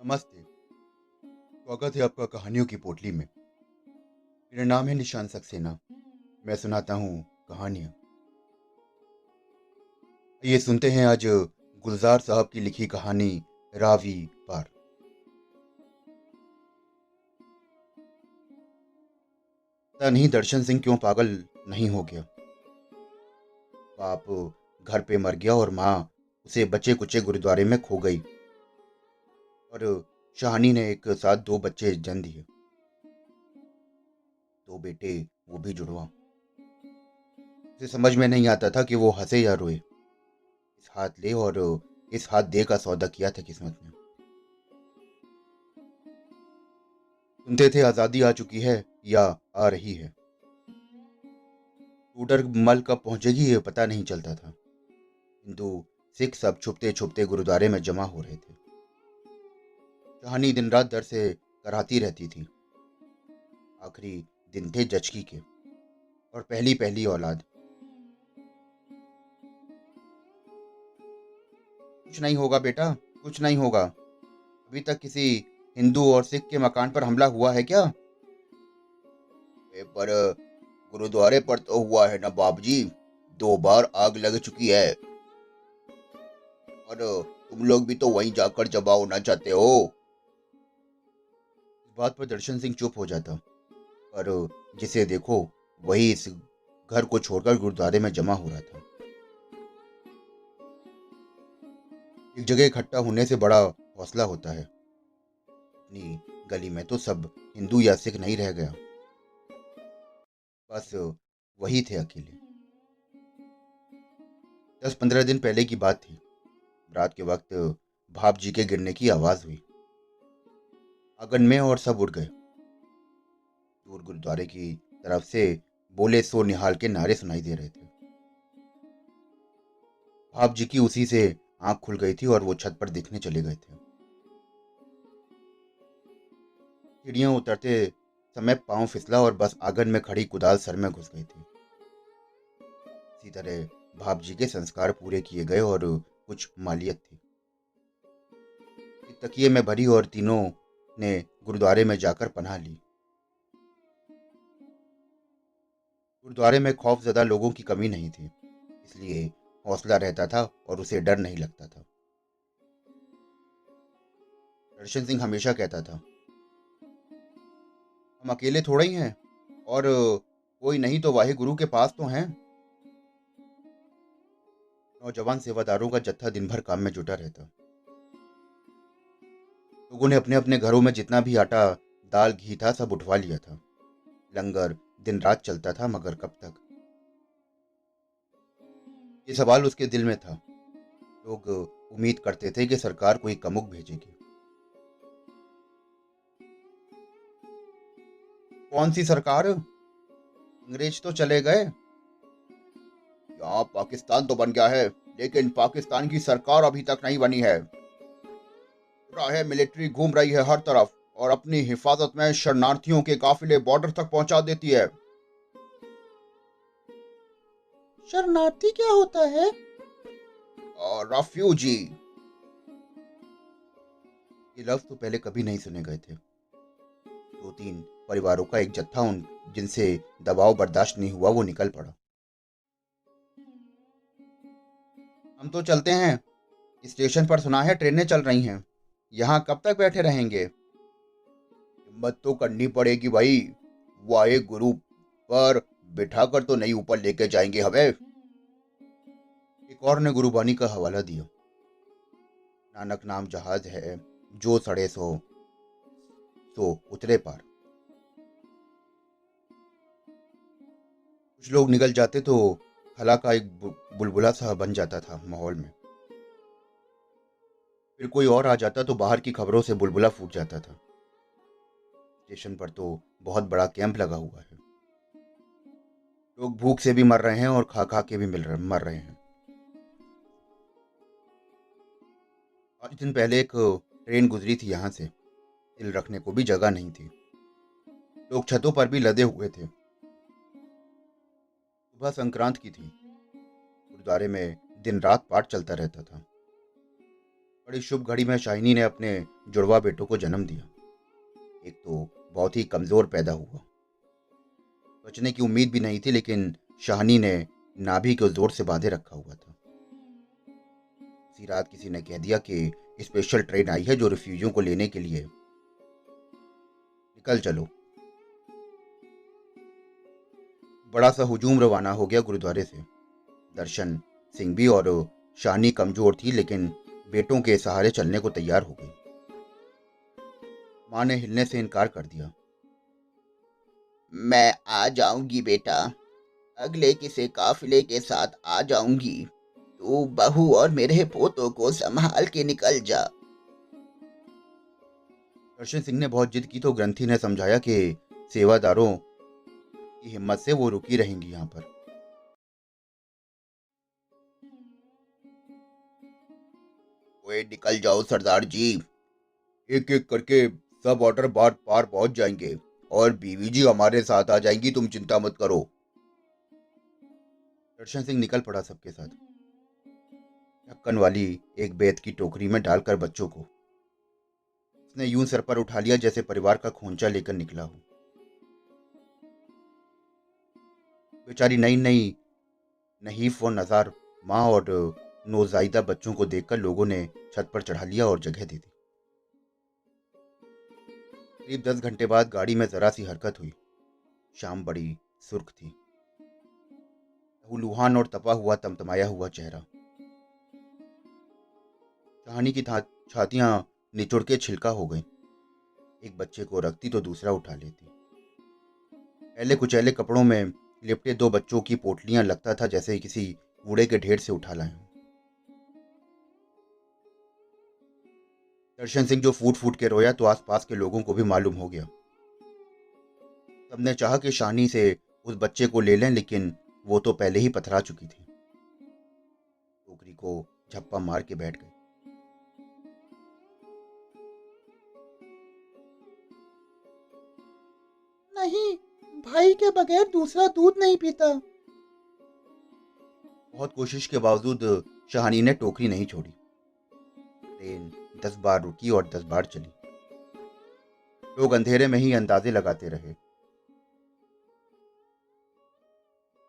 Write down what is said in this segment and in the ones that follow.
नमस्ते। स्वागत है आपका कहानियों की पोटली में। मेरा नाम है निशान सक्सेना। मैं सुनाता हूँ कहानियाँ। ये सुनते हैं आज गुलजार साहब की लिखी कहानी रावी पार। पता नहीं दर्शन सिंह क्यों पागल नहीं हो गया। बाप घर पे मर गया और माँ उसे बच्चे कुचे गुरुद्वारे में खो गई। और शाहनी ने एक साथ दो बच्चे जन्म दिए। दो बेटे, वो भी जुड़वा। उसे समझ में नहीं आता था कि वो हंसे या रोए। इस हाथ ले और इस हाथ दे का सौदा किया था किस्मत ने। सुनते थे आजादी आ चुकी है या आ रही है। टूडर मल कब पहुंचेगी ये पता नहीं चलता था। हिंदू सिख सब छुपते छुपते गुरुद्वारे में जमा हो रहे थे। कहानी दिन रात डर से कराती रहती थी। आखिरी दिन थे जचकी के और पहली पहली औलाद। कुछ नहीं होगा बेटा, कुछ नहीं होगा। अभी तक किसी हिंदू और सिख के मकान पर हमला हुआ है क्या? पर गुरुद्वारे पर तो हुआ है ना बाप जी। दो बार आग लग चुकी है। और तुम लोग भी तो वहीं जाकर जमा होना चाहते हो। इस बात पर दर्शन सिंह चुप हो जाता। पर जिसे देखो वही इस घर को छोड़कर गुरुद्वारे में जमा हो रहा था। एक जगह इकट्ठा होने से बड़ा हौसला होता है। अपनी गली में तो सब हिंदू या सिख नहीं रह गया। बस वही थे अकेले। 10-15 दिन पहले की बात थी। रात के वक्त भाप जी के गिरने की आवाज हुई। आंगन में और सब उठ गए। दूर गुरुद्वारे की तरफ से बोले सो निहाल के नारे सुनाई दे रहे थे। भाप जी की उसी से आंख खुल गई थी और वो छत पर देखने चले गए थे। सीढ़ियां उतरते समय पांव फिसला और बस आंगन में खड़ी कुदाल सर में घुस गई थी। इसी तरह भाप जी के संस्कार पूरे किए गए और कुछ मालियत थी। एक तकिए में भरी और तीनों ने गुरुद्वारे में जाकर पनाह ली। गुरुद्वारे में खौफजदा लोगों की कमी नहीं थी, इसलिए हौसला रहता था और उसे डर नहीं लगता था। दर्शन सिंह हमेशा कहता था, हम अकेले थोड़े ही हैं और कोई नहीं तो वाहे गुरु के पास तो हैं। नौजवान सेवादारों का जत्था दिन भर काम में जुटा रहता। लोगों ने अपने अपने घरों में जितना भी आटा दाल घी था सब उठवा लिया था। लंगर दिन रात चलता था, मगर कब तक? ये सवाल उसके दिल में था। लोग उम्मीद करते थे कि सरकार कोई कमुक भेजेगी। कौन सी सरकार? अंग्रेज तो चले गए। यहाँ पाकिस्तान तो बन गया है, लेकिन पाकिस्तान की सरकार अभी तक नहीं बनी है। राह मिलिट्री घूम रही है हर तरफ और अपनी हिफाजत में शरणार्थियों के काफिले बॉर्डर तक पहुंचा देती है। शरणार्थी क्या होता है? और रेफ्यूजी। ये लफ्ज तो पहले कभी नहीं सुने गए थे। दो तीन परिवारों का एक जत्था उन जिनसे दबाव बर्दाश्त नहीं हुआ वो निकल पड़ा। हम तो चलते हैं। स्टेशन पर सुना है ट्रेनें चल रही हैं। यहाँ कब तक बैठे रहेंगे? हिम्मत तो करनी पड़ेगी भाई। वाहे गुरु पर बिठाकर तो नहीं ऊपर लेके जाएंगे हमें। एक और ने गुरुबानी का हवाला दिया। नानक नाम जहाज है, जो सड़े सो उतरे पार। कुछ लोग निकल जाते तो खला का एक बुलबुला सा बन जाता था माहौल में। फिर कोई और आ जाता तो बाहर की खबरों से बुलबुला फूट जाता था। स्टेशन पर तो बहुत बड़ा कैंप लगा हुआ है। लोग भूख से भी मर रहे हैं और खा खा के भी मर रहे हैं। 5 दिन पहले एक ट्रेन गुजरी थी यहाँ से। दिल रखने को भी जगह नहीं थी। लोग छतों पर भी लदे हुए थे। सुबह संक्रांत की थी। गुरुद्वारे में दिन रात पाठ चलता रहता था। बड़ी शुभ घड़ी में शाहिनी ने अपने जुड़वा बेटों को जन्म दिया। एक तो बहुत ही कमजोर पैदा हुआ, बचने की उम्मीद भी नहीं थी, लेकिन शाहिनी ने नाभि को जोर से बांधे रखा हुआ था। उसी रात किसी ने कह दिया कि स्पेशल ट्रेन आई है जो रिफ्यूजियों को लेने के लिए, निकल चलो। बड़ा सा हुजूम रवाना हो गया गुरुद्वारे से। दर्शन सिंह भी और शानी कमजोर थी, लेकिन बेटों के सहारे चलने को तैयार हो गई। मां ने हिलने से इनकार कर दिया। मैं आ जाऊंगी बेटा, अगले किसी काफिले के साथ आ जाऊंगी। तू बहू और मेरे पोतों को संभाल के निकल जा। दर्शन सिंह ने बहुत जिद की तो ग्रंथी ने समझाया कि सेवादारों की हिम्मत से वो रुकी रहेंगी यहाँ पर। ओए निकल जाओ सरदार जी, एक एक करके सब ऑर्डर बार पार पहुंच जाएंगे और बीवी जी हमारे साथ आ जाएंगी, तुम चिंता मत करो। दर्शन सिंह निकल पड़ा सबके साथ। ढक्कन वाली एक बेत की टोकरी में डालकर बच्चों को उसने यूं सर पर उठा लिया जैसे परिवार का खोंचा लेकर निकला हो। बेचारी नई नई नहीफ व नजार माँ और नौजायदा बच्चों को देखकर लोगों ने छत पर चढ़ा लिया और जगह दे दी। करीब 10 घंटे बाद गाड़ी में जरा सी हरकत हुई। शाम बड़ी सुर्ख थी, लहूलुहान और तपा हुआ तमतमाया हुआ चेहरा। कहानी की छातियां निचुड़ के छिलका हो गई। एक बच्चे को रखती तो दूसरा उठा लेती। पहले कुचैले कपड़ों में लिपटे दो बच्चों की पोटलियां लगता था जैसे किसी कूड़े के ढेर से उठा लाए हों। दर्शन सिंह जो फूट फूट के रोया तो आसपास के लोगों को भी मालूम हो गया। सबने चाहा कि शानी से उस बच्चे को ले लें, लेकिन वो तो पहले ही पथरा चुकी थी। टोकरी को झप्पा मार के बैठ गई। नहीं, भाई के बगैर दूसरा दूध नहीं पीता। बहुत कोशिश के बावजूद शाहानी ने टोकरी नहीं छोड़ी। ट्रेन 10 बार रुकी और 10 बार चली। लोग अंधेरे में ही अंदाजे लगाते रहे।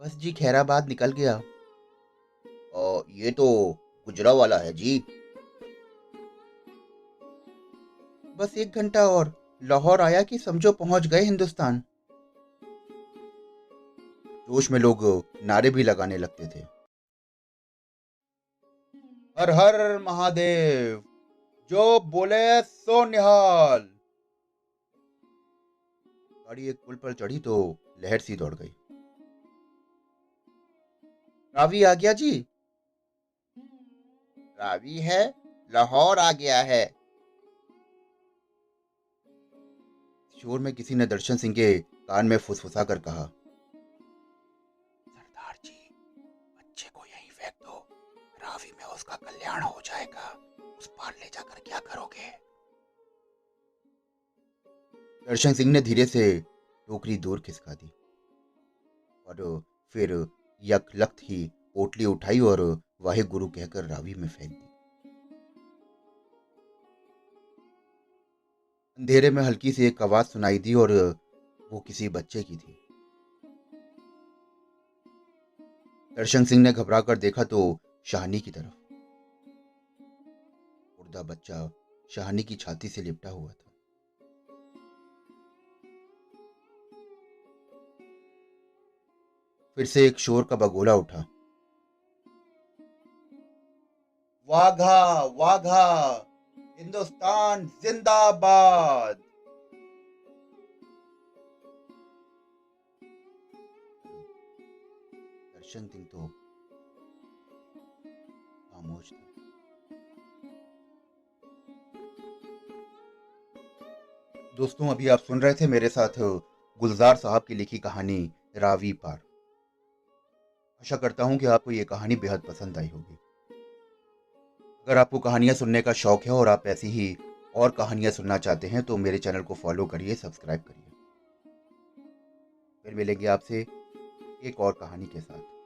बस जी खैराबाद निकल गया। और ये तो गुजरा वाला है जी। बस 1 घंटा और लाहौर आया कि समझो पहुंच गए हिंदुस्तान। जोश में लोग नारे भी लगाने लगते थे। हर हर महादेव, जो बोले सो निहाल। गाड़ी एक पुल पर चढ़ी तो लहर सी दौड़ गई। रावी आ गया जी। रावी है, लाहौर आ गया है। शोर में किसी ने दर्शन सिंह के कान में फुसफुसा कर कहा, सरदार जी, बच्चे को यहीं फेंक दो, रावी में उसका कल्याण हो जाएगा। उस पार ले जाकर क्या करोगे? दर्शन सिंह ने धीरे से टोकरी दूर खिसका दी और फिर यकलख्त ही पोटली उठाई और वाहे गुरु कहकर रावी में फेंक दी। अंधेरे में हल्की सी एक आवाज सुनाई दी और वो किसी बच्चे की थी। दर्शन सिंह ने घबरा कर देखा तो शाहनी की तरफ। मुर्दा बच्चा शाहनी की छाती से लिपटा हुआ था। फिर से एक शोर का बगोला उठा, वाघा वाघा, हिंदुस्तान जिंदाबाद। दर्शन सिंह तो खामोश था। दोस्तों, अभी आप सुन रहे थे मेरे साथ गुलजार साहब की लिखी कहानी रावी पार। आशा करता हूं कि आपको ये कहानी बेहद पसंद आई होगी। अगर आपको कहानियां सुनने का शौक है और आप ऐसी ही और कहानियां सुनना चाहते हैं तो मेरे चैनल को फॉलो करिए, सब्सक्राइब करिए। फिर मिलेंगे आपसे एक और कहानी के साथ।